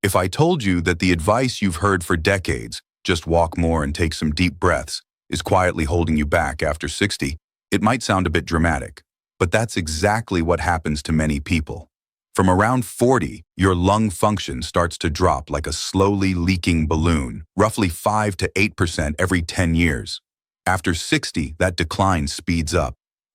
If I told you that the advice you've heard for decades, just walk more and take some deep breaths, is quietly holding you back after 60, it might sound a bit dramatic, but that's exactly what happens to many people. From around 40, your lung function starts to drop like a slowly leaking balloon, roughly 5 to 8% every 10 years. After 60, that decline speeds up.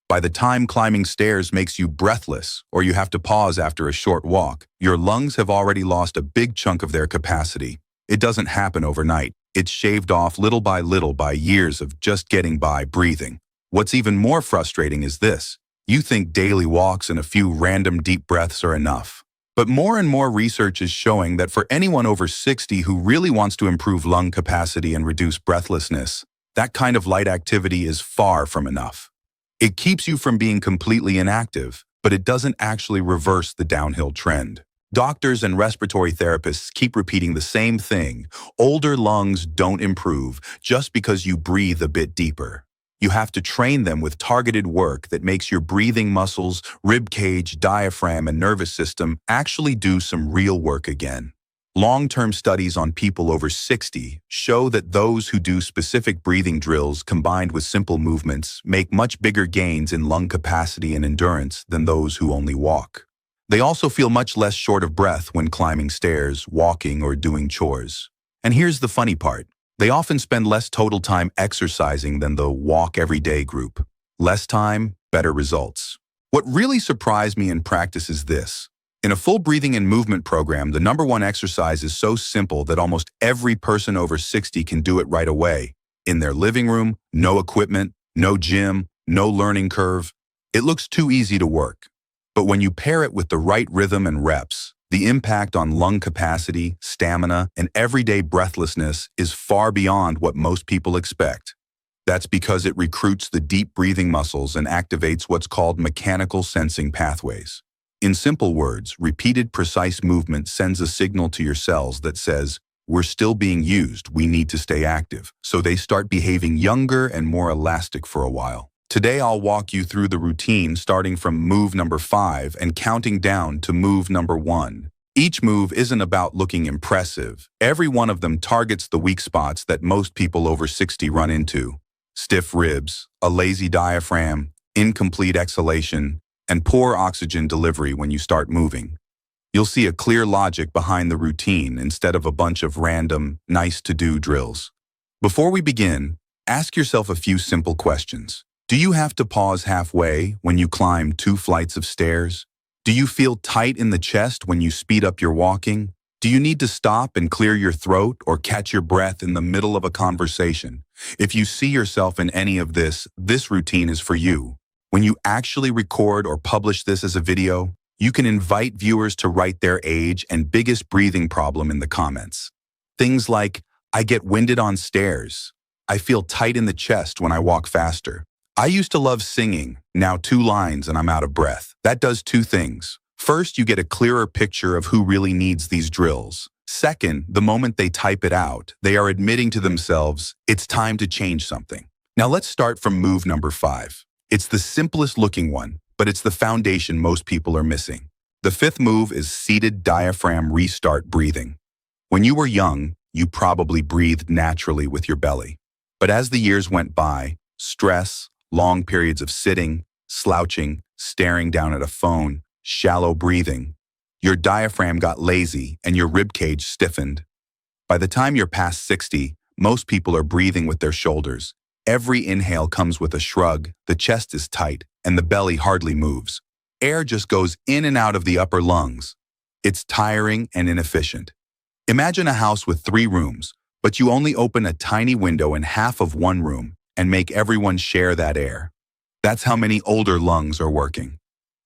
By the time climbing stairs makes you breathless or you have to pause after a short walk, your lungs have already lost a big chunk of their capacity. It doesn't happen overnight. It's shaved off little by years of just getting by breathing. What's even more frustrating is this. You think daily walks and a few random deep breaths are enough. But more and more research is showing that for anyone over 60 who really wants to improve lung capacity and reduce breathlessness, that kind of light activity is far from enough. It keeps you from being completely inactive, but it doesn't actually reverse the downhill trend. Doctors and respiratory therapists keep repeating the same thing. Older lungs don't improve just because you breathe a bit deeper. You have to train them with targeted work that makes your breathing muscles, rib cage, diaphragm, and nervous system actually do some real work again. Long-term studies on people over 60 show that those who do specific breathing drills combined with simple movements make much bigger gains in lung capacity and endurance than those who only walk. They also feel much less short of breath when climbing stairs, walking, or doing chores. And here's the funny part. They often spend less total time exercising than the walk every day group. Less time, better results. What really surprised me in practice is this. In a full breathing and movement program, the #1 exercise is so simple that almost every person over 60 can do it right away. In their living room, no equipment, no gym, no learning curve. It looks too easy to work. But when you pair it with the right rhythm and reps, the impact on lung capacity, stamina, and everyday breathlessness is far beyond what most people expect. That's because it recruits the deep breathing muscles and activates what's called mechanical sensing pathways. In simple words, repeated precise movement sends a signal to your cells that says, we're still being used, we need to stay active. So they start behaving younger and more elastic for a while. Today I'll walk you through the routine starting from move number 5 and counting down to move number 1. Each move isn't about looking impressive. Every one of them targets the weak spots that most people over 60 run into. Stiff ribs, a lazy diaphragm, incomplete exhalation, and poor oxygen delivery when you start moving. You'll see a clear logic behind the routine instead of a bunch of random, nice-to-do drills. Before we begin, ask yourself a few simple questions. Do you have to pause halfway when you climb 2 flights of stairs? Do you feel tight in the chest when you speed up your walking? Do you need to stop and clear your throat or catch your breath in the middle of a conversation? If you see yourself in any of this routine is for you. When you actually record or publish this as a video, you can invite viewers to write their age and biggest breathing problem in the comments. Things like, I get winded on stairs. I feel tight in the chest when I walk faster. I used to love singing, now 2 lines and I'm out of breath. That does 2 things. First, you get a clearer picture of who really needs these drills. Second, the moment they type it out, they are admitting to themselves, it's time to change something. Now let's start from move number 5. It's the simplest looking one, but it's the foundation most people are missing. The 5th move is seated diaphragm restart breathing. When you were young, you probably breathed naturally with your belly. But as the years went by, stress, long periods of sitting, slouching, staring down at a phone, shallow breathing, your diaphragm got lazy and your ribcage stiffened. By the time you're past 60, most people are breathing with their shoulders. Every inhale comes with a shrug, the chest is tight, and the belly hardly moves. Air just goes in and out of the upper lungs. It's tiring and inefficient. Imagine a house with 3 rooms, but you only open a tiny window in half of one room and make everyone share that air. That's how many older lungs are working.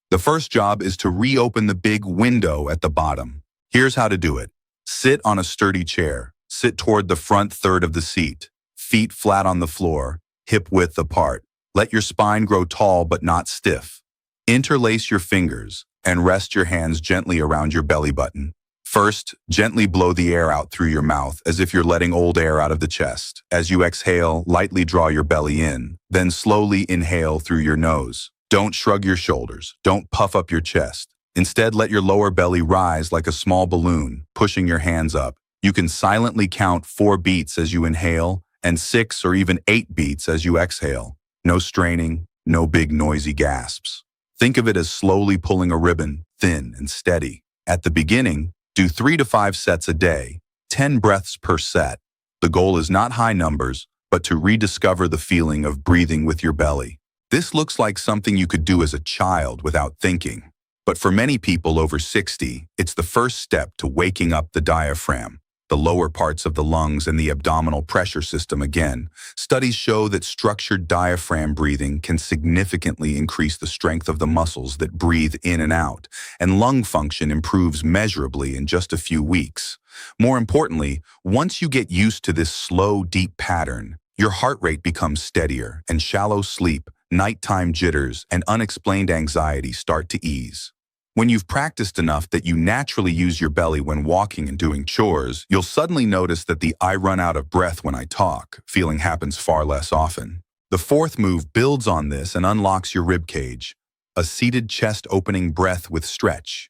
The first job is to reopen the big window at the bottom. Here's how to do it. Sit on a sturdy chair. Sit toward the front third of the seat. Feet flat on the floor, hip width apart. Let your spine grow tall but not stiff. Interlace your fingers and rest your hands gently around your belly button. First, gently blow the air out through your mouth as if you're letting old air out of the chest. As you exhale, lightly draw your belly in, then slowly inhale through your nose. Don't shrug your shoulders. Don't puff up your chest. Instead, let your lower belly rise like a small balloon, pushing your hands up. You can silently count 4 beats as you inhale and 6 or even 8 beats as you exhale. No straining, no big noisy gasps. Think of it as slowly pulling a ribbon, thin and steady. At the beginning, do 3 to 5 sets a day, 10 breaths per set. The goal is not high numbers, but to rediscover the feeling of breathing with your belly. This looks like something you could do as a child without thinking. But for many people over 60, it's the first step to waking up the diaphragm, the lower parts of the lungs and the abdominal pressure system again. Studies show that structured diaphragm breathing can significantly increase the strength of the muscles that breathe in and out, and lung function improves measurably in just a few weeks. More importantly, once you get used to this slow, deep pattern, your heart rate becomes steadier, and shallow sleep, nighttime jitters, and unexplained anxiety start to ease. When you've practiced enough that you naturally use your belly when walking and doing chores, you'll suddenly notice that the "I run out of breath when I talk" feeling happens far less often. The fourth move builds on this and unlocks your rib cage, a seated chest opening breath with stretch.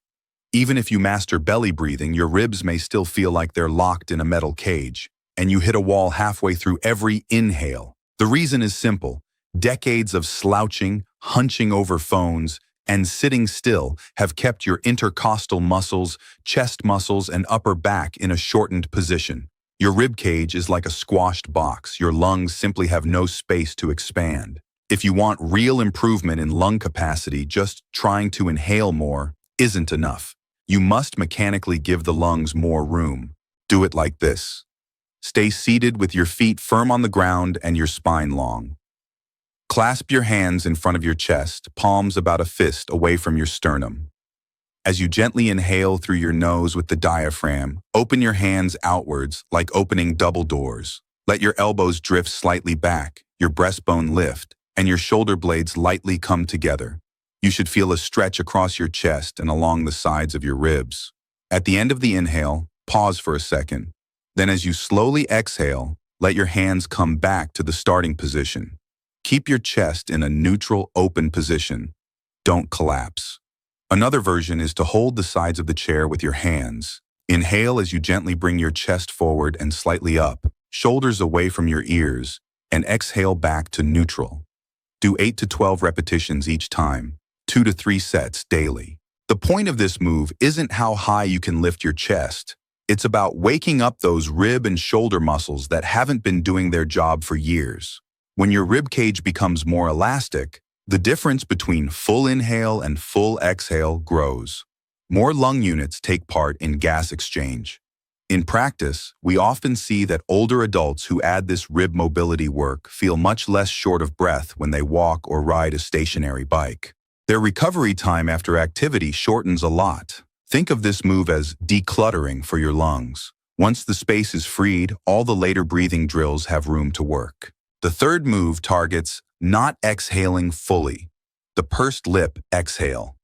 Even if you master belly breathing, your ribs may still feel like they're locked in a metal cage, and you hit a wall halfway through every inhale. The reason is simple. Decades of slouching, hunching over phones, and sitting still have kept your intercostal muscles, chest muscles, and upper back in a shortened position. Your rib cage is like a squashed box. Your lungs simply have no space to expand. If you want real improvement in lung capacity, just trying to inhale more isn't enough. You must mechanically give the lungs more room. Do it like this. Stay seated with your feet firm on the ground and your spine long. Clasp your hands in front of your chest, palms about a fist away from your sternum. As you gently inhale through your nose with the diaphragm, open your hands outwards like opening double doors. Let your elbows drift slightly back, your breastbone lift, and your shoulder blades lightly come together. You should feel a stretch across your chest and along the sides of your ribs. At the end of the inhale, pause for a second. Then as you slowly exhale, let your hands come back to the starting position. Keep your chest in a neutral, open position. Don't collapse. Another version is to hold the sides of the chair with your hands. Inhale as you gently bring your chest forward and slightly up, shoulders away from your ears, and exhale back to neutral. Do 8 to 12 repetitions each time, 2 to 3 sets daily. The point of this move isn't how high you can lift your chest. It's about waking up those rib and shoulder muscles that haven't been doing their job for years. When your rib cage becomes more elastic, the difference between full inhale and full exhale grows. More lung units take part in gas exchange. In practice, we often see that older adults who add this rib mobility work feel much less short of breath when they walk or ride a stationary bike. Their recovery time after activity shortens a lot. Think of this move as decluttering for your lungs. Once the space is freed, all the later breathing drills have room to work. The third move targets not exhaling fully, the pursed lip exhale.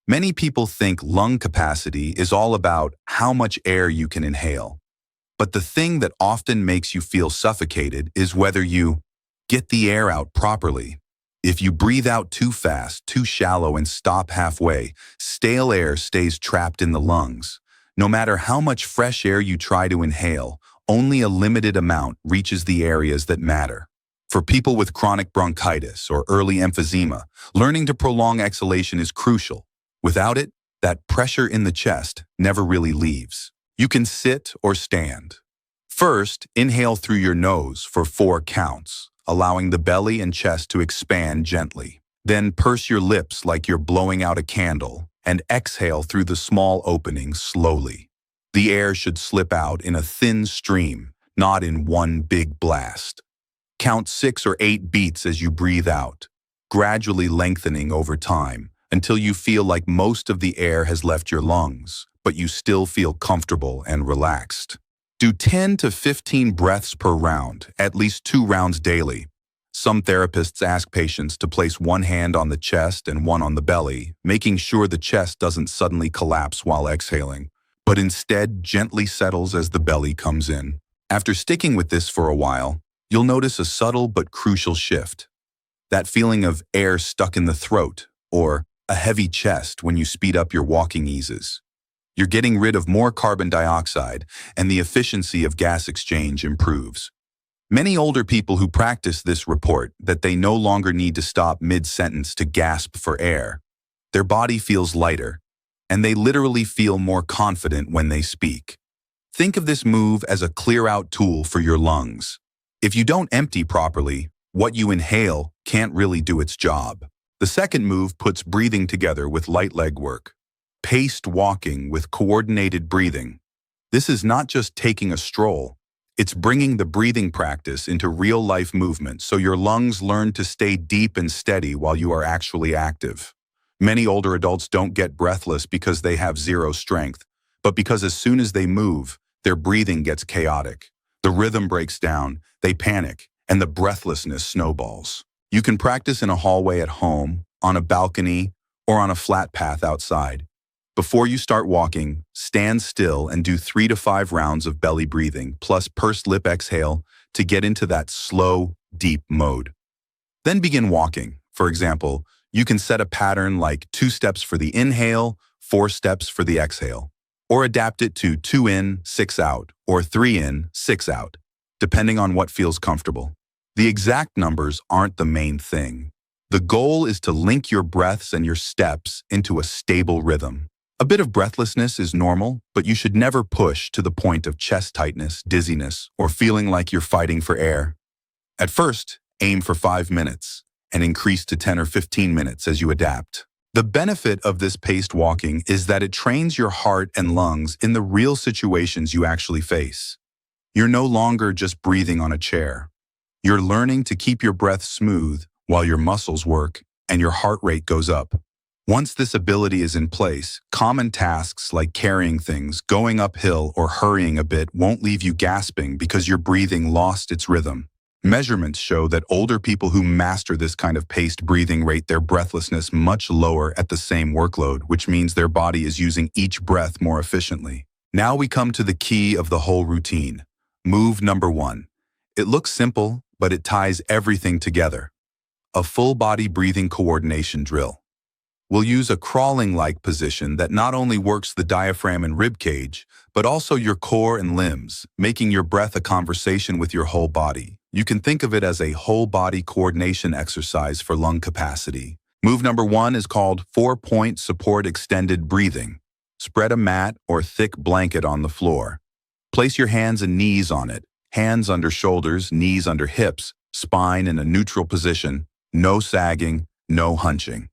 Many people think lung capacity is all about how much air you can inhale. But the thing that often makes you feel suffocated is whether you get the air out properly. If you breathe out too fast, too shallow, and stop halfway, stale air stays trapped in the lungs. No matter how much fresh air you try to inhale, only a limited amount reaches the areas that matter. For people with chronic bronchitis or early emphysema, learning to prolong exhalation is crucial. Without it, that pressure in the chest never really leaves. You can sit or stand. First, inhale through your nose for 4 counts, allowing the belly and chest to expand gently. Then purse your lips like you're blowing out a candle and exhale through the small openings slowly. The air should slip out in a thin stream, not in one big blast. Count 6 or 8 beats as you breathe out, gradually lengthening over time until you feel like most of the air has left your lungs, but you still feel comfortable and relaxed. Do 10 to 15 breaths per round, at least 2 rounds daily. Some therapists ask patients to place one hand on the chest and one on the belly, making sure the chest doesn't suddenly collapse while exhaling, but instead gently settles as the belly comes in. After sticking with this for a while, you'll notice a subtle but crucial shift. That feeling of air stuck in the throat, or A heavy chest when you speed up your walking eases. You're getting rid of more carbon dioxide, and the efficiency of gas exchange improves. Many older people who practice this report that they no longer need to stop mid-sentence to gasp for air. Their body feels lighter, and they literally feel more confident when they speak. Think of this move as a clear-out tool for your lungs. If you don't empty properly, what you inhale can't really do its job. The second move puts breathing together with light leg work. Paced walking with coordinated breathing. This is not just taking a stroll. It's bringing the breathing practice into real-life movement so your lungs learn to stay deep and steady while you are actually active. Many older adults don't get breathless because they have zero strength, but because as soon as they move, their breathing gets chaotic. The rhythm breaks down, they panic, and the breathlessness snowballs. You can practice in a hallway at home, on a balcony, or on a flat path outside. Before you start walking, stand still and do 3 to 5 rounds of belly breathing plus pursed lip exhale to get into that slow, deep mode. Then begin walking. For example, you can set a pattern like 2 steps for the inhale, 4 steps for the exhale, or adapt it to 2 in, 6 out, or 3 in, 6 out, depending on what feels comfortable. The exact numbers aren't the main thing. The goal is to link your breaths and your steps into a stable rhythm. A bit of breathlessness is normal, but you should never push to the point of chest tightness, dizziness, or feeling like you're fighting for air. At first, aim for 5 minutes and increase to 10 or 15 minutes as you adapt. The benefit of this paced walking is that it trains your heart and lungs in the real situations you actually face. You're no longer just breathing on a chair. You're learning to keep your breath smooth while your muscles work and your heart rate goes up. Once this ability is in place, common tasks like carrying things, going uphill, or hurrying a bit won't leave you gasping because your breathing lost its rhythm. Measurements show that older people who master this kind of paced breathing rate their breathlessness much lower at the same workload, which means their body is using each breath more efficiently. Now we come to the key of the whole routine. Move number 1. It looks simple, but it ties everything together. A full-body breathing coordination drill. We'll use a crawling-like position that not only works the diaphragm and rib cage, but also your core and limbs, making your breath a conversation with your whole body. You can think of it as a whole-body coordination exercise for lung capacity. Move number 1 is called 4-point support extended breathing. Spread a mat or thick blanket on the floor. Place your hands and knees on it, hands under shoulders, knees under hips, spine in a neutral position, no sagging, no hunching.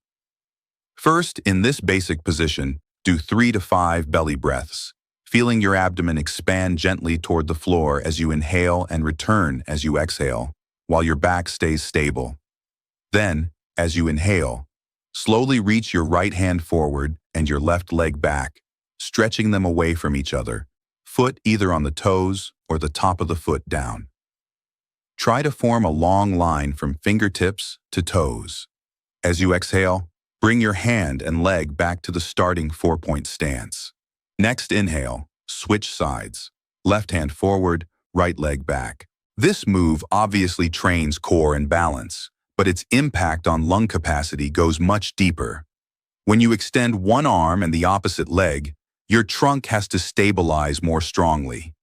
First, in this basic position, do 3 to 5 belly breaths, feeling your abdomen expand gently toward the floor as you inhale and return as you exhale, while your back stays stable. Then, as you inhale, slowly reach your right hand forward and your left leg back, stretching them away from each other, foot either on the toes or the top of the foot down. Try to form a long line from fingertips to toes. As you exhale, bring your hand and leg back to the starting 4-point stance. Next inhale, switch sides. Left hand forward, right leg back. This move obviously trains core and balance, but its impact on lung capacity goes much deeper. When you extend one arm and the opposite leg, your trunk has to stabilize more strongly.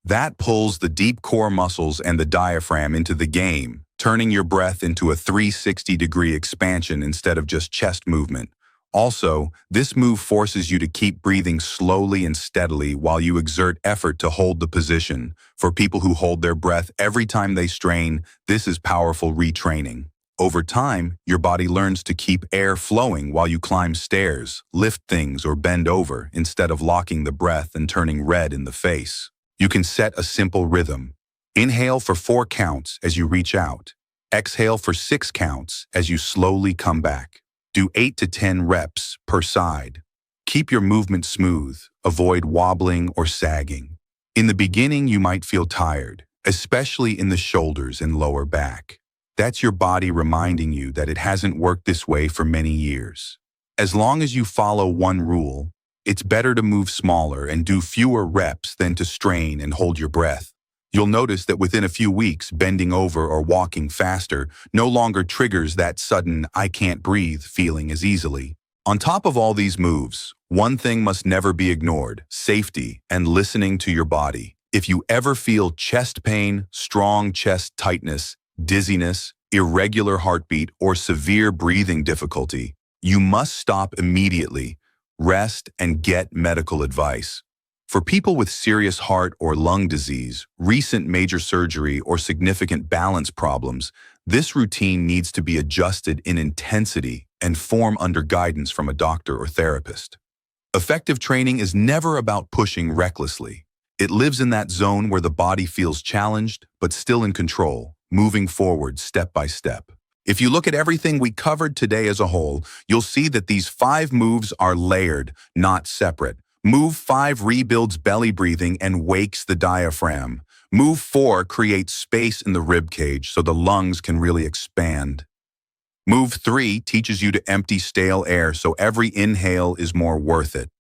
That pulls the deep core muscles and the diaphragm into the game, turning your breath into a 360-degree expansion instead of just chest movement. Also, this move forces you to keep breathing slowly and steadily while you exert effort to hold the position. For people who hold their breath every time they strain, this is powerful retraining. Over time, your body learns to keep air flowing while you climb stairs, lift things, or bend over instead of locking the breath and turning red in the face. You can set a simple rhythm. Inhale for 4 counts as you reach out. Exhale for 6 counts as you slowly come back. Do 8 to 10 reps per side. Keep your movement smooth. Avoid wobbling or sagging. In the beginning, you might feel tired, especially in the shoulders and lower back. That's your body reminding you that it hasn't worked this way for many years. As long as you follow one rule, it's better to move smaller and do fewer reps than to strain and hold your breath. You'll notice that within a few weeks, bending over or walking faster no longer triggers that sudden "I can't breathe" feeling as easily. On top of all these moves, one thing must never be ignored: safety and listening to your body. If you ever feel chest pain, strong chest tightness, dizziness, irregular heartbeat, or severe breathing difficulty, you must stop immediately, rest, and get medical advice. For people with serious heart or lung disease, recent major surgery, or significant balance problems, this routine needs to be adjusted in intensity and form under guidance from a doctor or therapist. Effective training is never about pushing recklessly. It lives in that zone where the body feels challenged, but still in control, moving forward step by step. If you look at everything we covered today as a whole, you'll see that these 5 moves are layered, not separate. Move 5 rebuilds belly breathing and wakes the diaphragm. Move 4 creates space in the rib cage so the lungs can really expand. Move 3 teaches you to empty stale air so every inhale is more worth it.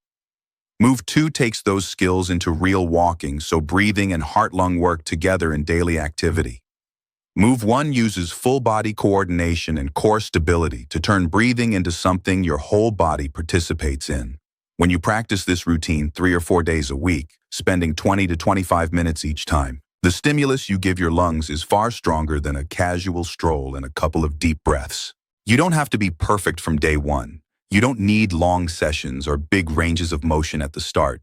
Move 2 takes those skills into real walking so breathing and heart-lung work together in daily activity. Move 1 uses full body coordination and core stability to turn breathing into something your whole body participates in. When you practice this routine 3 or 4 days a week, spending 20 to 25 minutes each time, the stimulus you give your lungs is far stronger than a casual stroll and a couple of deep breaths. You don't have to be perfect from day one. You don't need long sessions or big ranges of motion at the start.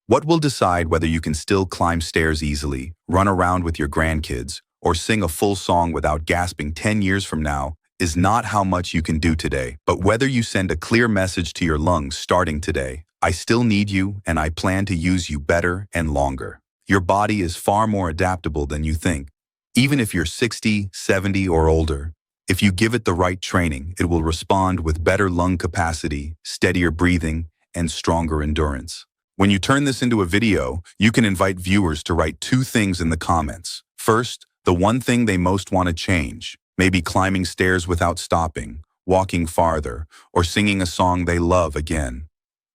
What will decide whether you can still climb stairs easily, run around with your grandkids, or sing a full song without gasping 10 years from now is not how much you can do today, but whether you send a clear message to your lungs starting today: I still need you and I plan to use you better and longer. Your body is far more adaptable than you think. Even if you're 60, 70, or older, if you give it the right training, it will respond with better lung capacity, steadier breathing, and stronger endurance. When you turn this into a video, you can invite viewers to write 2 things in the comments. First, the one thing they most want to change, maybe climbing stairs without stopping, walking farther, or singing a song they love again.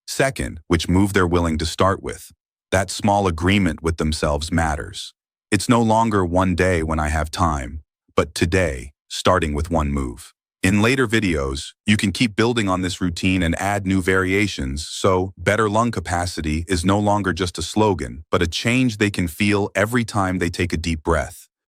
Second, which move they're willing to start with. That small agreement with themselves matters. It's no longer one day when I have time, but today, starting with 1 move. In later videos, you can keep building on this routine and add new variations, so better lung capacity is no longer just a slogan, but a change they can feel every time they take a deep breath.